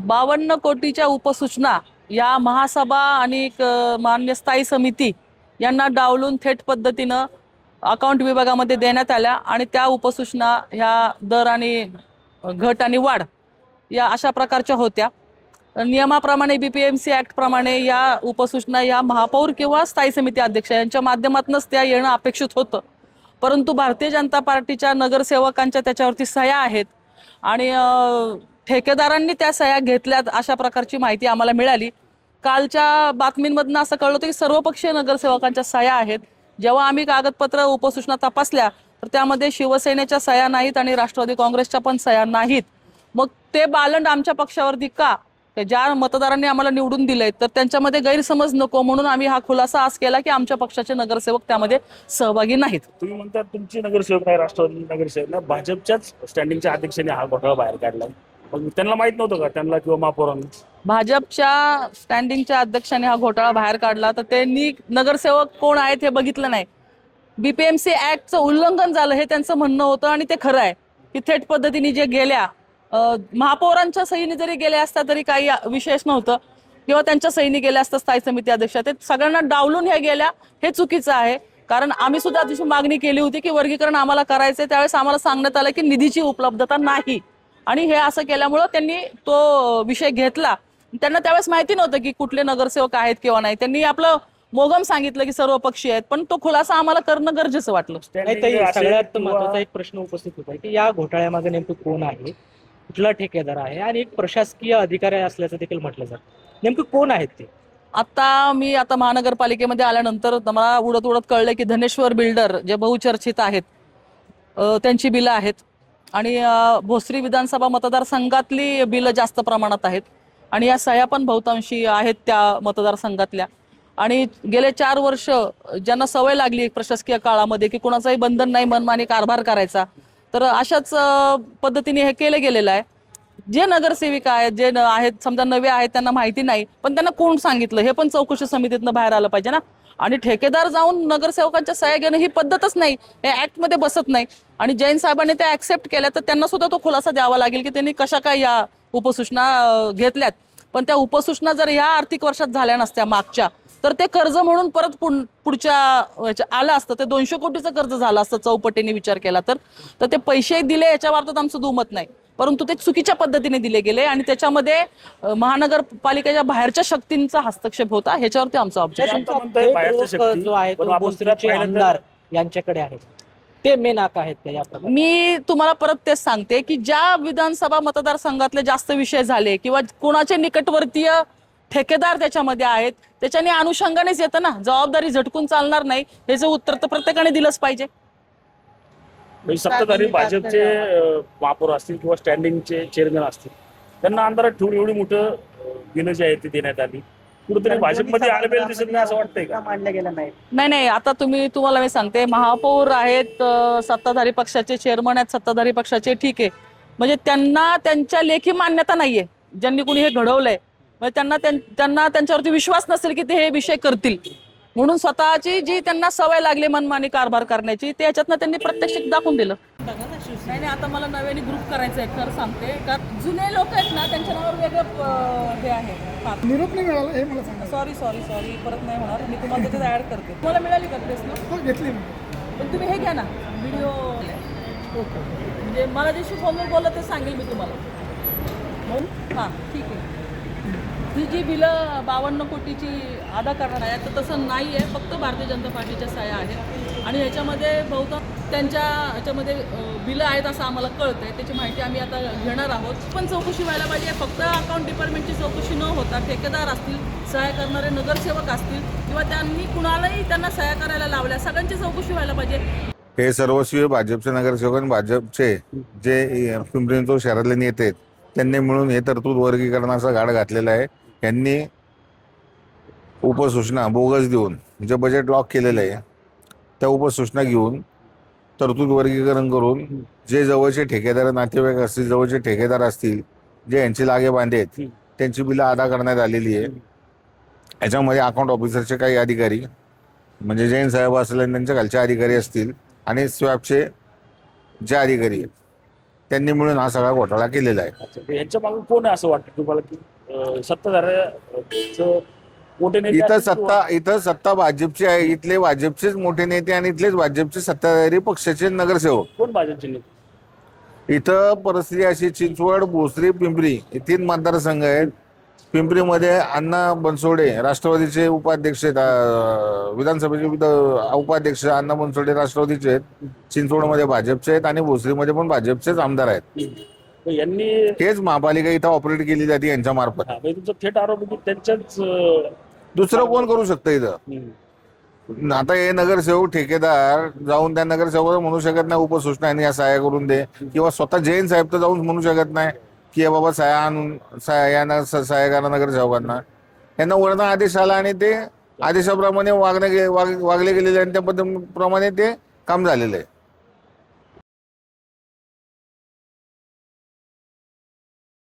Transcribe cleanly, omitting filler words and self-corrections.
52 कोटीच्या उपसूचना या महासभा आणि मान्य स्थायी समिती यांना डावलून थेट पद्धतीनं अकाउंट विभागामध्ये देण्यात आल्या आणि त्या उपसूचना ह्या दर आणि घट आणि वाढ या अशा प्रकारच्या होत्या। नियमाप्रमाणे बीपीएमसी ऍक्ट प्रमाणे या उपसूचना या महापौर किंवा स्थायी समिती अध्यक्ष यांच्या माध्यमातूनच त्या येणं अपेक्षित होतं, परंतु भारतीय जनता पार्टीच्या नगरसेवकांच्या त्याच्यावरती सह्या आहेत आणि ठेकेदारांनी त्या सह्या घेतल्यात अशा प्रकारची माहिती आम्हाला मिळाली। कालच्या बातमींमधून असं कळलं होतं की सर्वपक्षीय नगरसेवकांच्या सह्या आहेत। जेव्हा आम्ही कागदपत्र उपसूचना तपासल्या तर त्यामध्ये शिवसेनेच्या सह्या नाहीत आणि राष्ट्रवादी काँग्रेसच्या पण सह्या नाहीत। मग ते बालंड आमच्या पक्षावरती का? ज्या मतदारांनी आम्हाला निवडून दिले तर त्यांच्यामध्ये गैरसमज नको म्हणून आम्ही हा खुलासा आज केला की आमच्या पक्षाचे नगरसेवक त्यामध्ये सहभागी नाहीत। तुम्ही म्हणता तुमचे नगरसेवक नाही, राष्ट्रवादी नगरसेवक ना, भाजपच्याच स्टँडिंगच्या अध्यक्षांनी हा घोटाळा बाहेर काढला, मग त्यांना माहित नव्हतं का, त्यांना किंवा महापौरांना? भाजपच्या स्टँडिंगच्या अध्यक्षांनी हा घोटाळा बाहेर काढला तर त्यांनी नगरसेवक कोण आहेत हे बघितलं नाही। बीपीएमसी ऍक्टचं उल्लंघन झालं हे त्यांचं म्हणणं होतं आणि ते खरं आहे की थेट पद्धतीने जे गेल्या महापौरांच्या सहीने जरी गेल्या असता तरी काही विशेष नव्हतं किंवा त्यांच्या सहीने गेल्या असता स्थायी समिती अध्यक्ष, ते सगळ्यांना डावलून हे गेल्या हे चुकीचं आहे। कारण आम्ही सुद्धा अतिशय मागणी केली होती की वर्गीकरण आम्हाला करायचंय, त्यावेळेस आम्हाला सांगण्यात आलं की निधीची उपलब्धता नाही आणि हे असं केल्यामुळं त्यांनी तो विषय घेतला। त्यांना त्यावेळेस माहिती नव्हतं की कुठले नगरसेवक आहेत किंवा नाही, त्यांनी आपलं मोगम सांगितलं की सर्व पक्षी आहेत, पण तो खुलासा आम्हाला करणं गरजेचं वाटलं। सगळ्यात महत्त्वाचा एक प्रश्न उपस्थित होता की या घोटाळ्यामागे नेमकं कोण आहे, कुठला ठेकेदार आहे आणि एक प्रशासकीय अधिकारी असल्याचं देखील म्हटलं जातं, नेमकं कोण आहेत ते? मी आता महानगरपालिकेमध्ये आल्यानंतर मला उडत उडत कळलं की धनेश्वर बिल्डर जे बहुचर्चित आहेत त्यांची बिलं आहेत आणि भोसरी विधानसभा मतदारसंघातली बिलं जास्त प्रमाणात आहेत आणि या सह्या पण बहुतांशी आहेत त्या मतदारसंघातल्या। आणि गेले 4 वर्ष ज्यांना सवय लागली प्रशासकीय काळामध्ये की कुणाचाही बंधन नाही, मनमानी कारभार करायचा, तर अशाच पद्धतीने हे केले गेलेलं आहे। जे नगरसेविका आहेत जे आहेत समजा नवे आहेत त्यांना माहिती नाही, पण त्यांना कोण सांगितलं हे पण चौकशी समितीतनं बाहेर आलं पाहिजे ना। आणि ठेकेदार जाऊन नगरसेवकांच्या सह्या घेणं ही पद्धतच नाही, हे ऍक्ट मध्ये बसत नाही आणि जैन साहेबांनी त्या ऍक्सेप्ट केल्या तर त्यांना सुद्धा तो खुलासा द्यावा लागेल की त्यांनी कशा काय या उपसूचना घेतल्यात। पण त्या उपसूचना जर ह्या आर्थिक वर्षात झाल्या नसत्या मागच्या तर ते कर्ज म्हणून परत पुढच्या आलं असतं, ते 200 कोटीचं कर्ज झालं असतं चौपटीने विचार केला तर ते पैसे दिले याच्या बाबतीत आमचं दुमत नाही, परंतु ते चुकीच्या पद्धतीने दिले गेले आणि त्याच्यामध्ये महानगरपालिकेच्या बाहेरच्या शक्तींचा हस्तक्षेप होता, ह्याच्यावरती आमचं ऑब्जेक्शन जो आहे तो भोसरीचे आमदार यांच्याकडे आहे, ते मेन आका आहेत का या प्रकरणात? मी तुम्हाला परत तेच सांगते की ज्या विधानसभा मतदारसंघातले जास्त विषय झाले किंवा कोणाचे निकटवर्तीय ठेकेदार त्याच्यामध्ये आहेत त्याच्याने अनुषंगानेच येतं ना, जबाबदारी झटकून चालणार नाही, ह्याचं उत्तर तर प्रत्येकाने दिलंच पाहिजे। सत्ताधारी भाजपचे महापौर असतील किंवा स्टँडिंगचे चेअरमॅन असतील त्यांना अंधारात ठेवून एवढी मोठं बिलं जी आहे ती देण्यात आली, कुठेतरी भाजपमध्ये आलबेल दिसत नाही असं वाटतंय का? मानलं गेलं नाही? नाही, आता तुम्हाला मी सांगते, महापौर आहेत सत्ताधारी पक्षाचे, चेअरमन आहेत सत्ताधारी पक्षाचे, ठीक आहे, म्हणजे त्यांना त्यांच्या लेखी मान्यता नाहीये, ज्यांनी कुणी हे घडवलंय म्हणजे त्यांना त्यांच्यावरती विश्वास नसेल की ते हे विषय करतील, म्हणून स्वतःची जी त्यांना सवय लागली मनमानी कारभार करण्याची ते ह्याच्यातनं त्यांनी प्रत्यक्ष दाखवून दिलं। नाही आता मला नव्याने ग्रुप करायचं आहे, खरं सांगते, का जुने लोक आहेत ना त्यांच्या नावावर वेगळं हे आहे, निरोप नाही मिळाला हे मला सांगा। सॉरी परत नाही होणार, मी तुम्हाला त्याच्यात ऍड करते। तुम्हाला मिळाली का प्रश्न? घेतली मी, पण तुम्ही हे घ्या ना व्हिडिओ, म्हणजे मला जे फोनवर बोललं ते सांगेल मी तुम्हाला। हां ठीक आहे, ही जी बिलं 52 कोटीची अदा करणार आहे तर तसं नाही आहे, फक्त भारतीय जनता पार्टीच्या सह्या आहेत आणि ह्याच्यामध्ये बहुतांश त्यांच्या ह्याच्यामध्ये बिलं आहेत असं आम्हाला कळतंय, त्याची माहिती आम्ही आता घेणार आहोत। पण चौकशी व्हायला पाहिजे, फक्त अकाउंट डिपार्टमेंटची चौकशी न होता ठेकेदार असतील, सह्या करणारे नगरसेवक असतील किंवा त्यांनी कुणालाही त्यांना सह्या करायला लावल्या, सगळ्यांची चौकशी व्हायला पाहिजे। हे सर्वस्वी भाजपचे नगरसेवक आणि भाजपचे जे पिंपरी चिंचवड शहरातले नेते आहेत त्यांनी मिळून हे तरतूद वर्गीकरणाचा घाट घातलेला आहे। यांनी उपसूचना बोगस देऊन जे बजेट लॉक केलेलं आहे त्या उपसूचना घेऊन तरतूद वर्गीकरण करून जे जवळचे ठेकेदार नातेवाईक असतील, जवळचे ठेकेदार असतील, जे यांची लागे बांधे आहेत त्यांची बिलं अदा करण्यात आलेली आहे। याच्यामध्ये अकाउंट ऑफिसरचे काही अधिकारी म्हणजे जैन साहेब असतील त्यांच्या खालचे अधिकारी असतील आणि स्वॅबचे जे अधिकारी आहेत त्यांनी मिळून हा सगळा घोटाळा केलेला आहे. अच्छा, तर ह्यांच्या मागे कोण आहे असं वाटतं तुम्हाला की सत्ताधाऱ्याचं मोठे नेते इथं असतील किंवा- इथं सत्ता भाजपची आहे. इथले भाजपचेच मोठे नेते आणि इथलेच भाजपचे सत्ताधारी पक्षाचे नगरसेवक. कोण भाजपचे नेते? इथं परिस्थिती अशी, चिंचवड, भोसरी, पिंपरी हे 3 मतदारसंघ आहेत. पिंपरीमध्ये अण्णा बनसोडे राष्ट्रवादीचे उपाध्यक्ष आहेत, विधानसभेचे उपाध्यक्ष अण्णा बनसोडे राष्ट्रवादीचे आहेत. चिंचवडमध्ये भाजपचे आहेत आणि भोसरीमध्ये पण भाजपचेच आमदार आहेत. तर यांनी हेच महापालिका इथं ऑपरेट केली जाते यांच्या मार्फत. म्हणजे तुमचा थेट आरोप आहे की त्यांच्याच दुसरं कोण करू शकतं इथं? आता हे नगरसेवक ठेकेदार जाऊन त्या नगरसेवक म्हणू शकत नाही उपसूचना यांनी या सहाय्य करून दे, किंवा स्वतः जैन साहेब तर जाऊन म्हणू शकत नाही की हे बाबा सहाय्य आणून सहाय्य करा नगरसेवकांना. यांना वरनं आदेश आला आणि ते आदेशाप्रमाणे वागले गेलेले आणि त्या पद्धतीप्रमाणे ते काम झालेलं आहे.